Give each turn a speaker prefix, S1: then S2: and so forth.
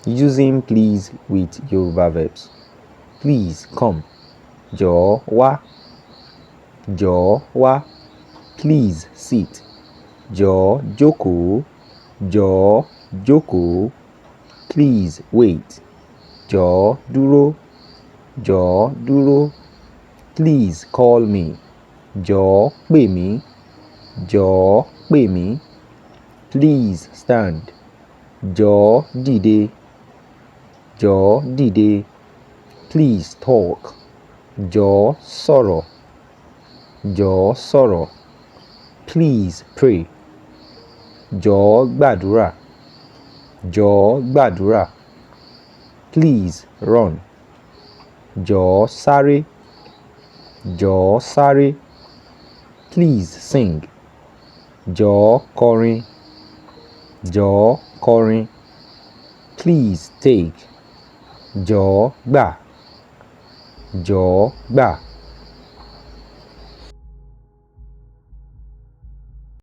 S1: Using please with Yoruba verbs. Please come. Jọ̀ọ́ wá. Jọ̀ọ́ wá. Please sit. Jọ̀ọ́ jókòó. Jọ̀ọ́ jókòó. Please wait. Jọ̀ọ́ dúró. Jọ̀ọ́ dúró. Please call me. Jọ̀ọ́ pè mí. Jọ̀ọ́ pè mí. Please stand. Jọ̀ọ́ dìde. Jọ̀ọ́ dìde. Please talk. Jọ̀ọ́ sọ̀rọ̀. Jọ̀ọ́ sọ̀rọ̀. Please pray. Jọ̀ọ́ gbàdúrà. Jọ̀ọ́ gbàdúrà. Please run. Jọ̀ọ́ sáré. Jọ̀ọ́ sáré. Please sing. Jọ̀ọ́ kọrin. Jọ̀ọ́ kọrin. Please take. Jọ̀ọ́ gbà. Jọ̀ọ́ gbà.